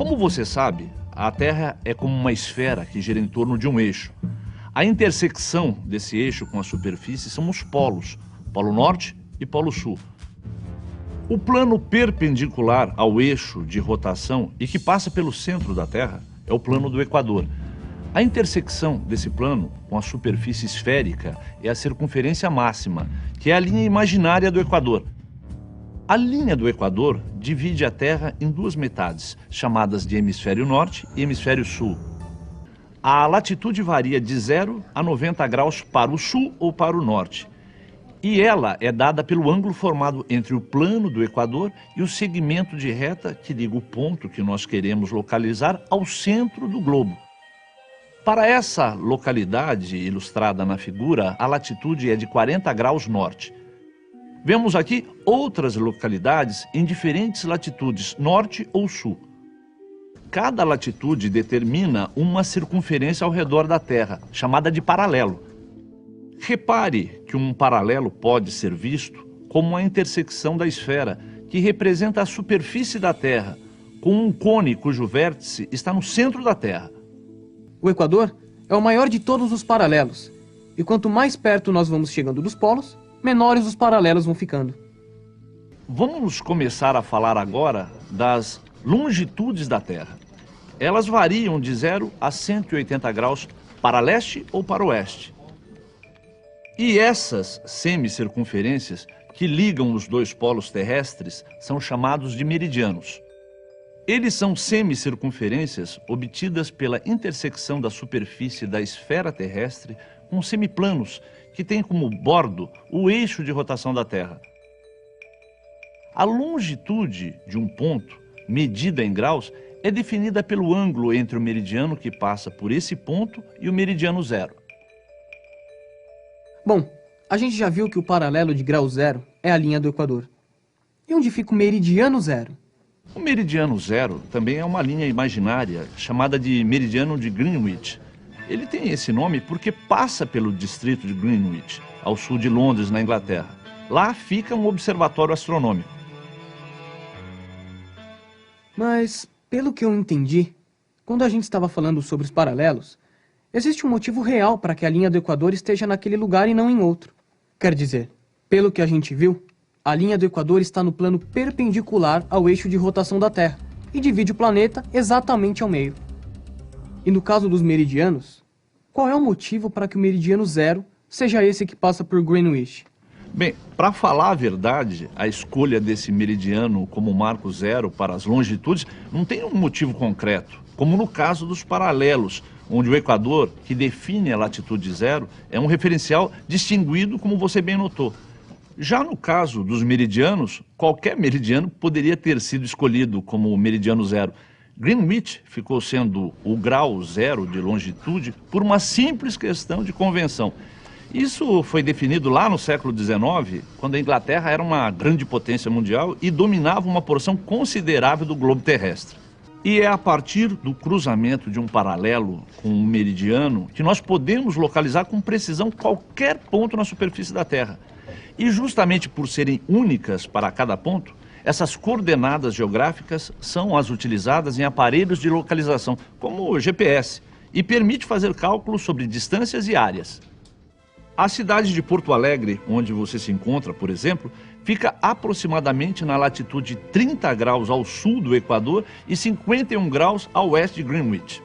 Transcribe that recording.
Como você sabe, a Terra é como uma esfera que gira em torno de um eixo. A intersecção desse eixo com a superfície são os polos, Polo Norte e Polo Sul. O plano perpendicular ao eixo de rotação e que passa pelo centro da Terra é o plano do Equador. A intersecção desse plano com a superfície esférica é a circunferência máxima, que é a linha imaginária do Equador. A linha do Equador divide a Terra em duas metades, chamadas de hemisfério norte e hemisfério sul. A latitude varia de 0 a 90 graus para o sul ou para o norte. E ela é dada pelo ângulo formado entre o plano do Equador e o segmento de reta que liga o ponto que nós queremos localizar ao centro do globo. Para essa localidade ilustrada na figura, a latitude é de 40 graus norte. Vemos aqui outras localidades em diferentes latitudes, norte ou sul. Cada latitude determina uma circunferência ao redor da Terra, chamada de paralelo. Repare que um paralelo pode ser visto como a intersecção da esfera, que representa a superfície da Terra, com um cone cujo vértice está no centro da Terra. O Equador é o maior de todos os paralelos, e quanto mais perto nós vamos chegando dos polos, menores os paralelos vão ficando. Vamos começar a falar agora das longitudes da Terra. Elas variam de 0 a 180 graus para leste ou para oeste. E essas semicircunferências que ligam os dois polos terrestres são chamados de meridianos. Eles são semicircunferências obtidas pela intersecção da superfície da esfera terrestre com semiplanos que têm como bordo o eixo de rotação da Terra. A longitude de um ponto, medida em graus, é definida pelo ângulo entre o meridiano que passa por esse ponto e o meridiano zero. Bom, a gente já viu que o paralelo de grau zero é a linha do Equador. E onde fica o meridiano zero? O meridiano zero também é uma linha imaginária chamada de meridiano de Greenwich. Ele tem esse nome porque passa pelo distrito de Greenwich, ao sul de Londres, na Inglaterra. Lá fica um observatório astronômico. Mas, pelo que eu entendi, quando a gente estava falando sobre os paralelos, existe um motivo real para que a linha do Equador esteja naquele lugar e não em outro. Quer dizer, pelo que a gente viu, a linha do Equador está no plano perpendicular ao eixo de rotação da Terra e divide o planeta exatamente ao meio. E no caso dos meridianos, qual é o motivo para que o meridiano zero seja esse que passa por Greenwich? Bem, para falar a verdade, a escolha desse meridiano como marco zero para as longitudes não tem um motivo concreto, como no caso dos paralelos, onde o Equador, que define a latitude zero, é um referencial distinguido, como você bem notou. Já no caso dos meridianos, qualquer meridiano poderia ter sido escolhido como meridiano zero. Greenwich ficou sendo o grau zero de longitude por uma simples questão de convenção. Isso foi definido lá no século XIX, quando a Inglaterra era uma grande potência mundial e dominava uma porção considerável do globo terrestre. E é a partir do cruzamento de um paralelo com um meridiano que nós podemos localizar com precisão qualquer ponto na superfície da Terra. E justamente por serem únicas para cada ponto, essas coordenadas geográficas são as utilizadas em aparelhos de localização, como o GPS, e permite fazer cálculos sobre distâncias e áreas. A cidade de Porto Alegre, onde você se encontra, por exemplo, fica aproximadamente na latitude 30 graus ao sul do Equador e 51 graus a oeste de Greenwich.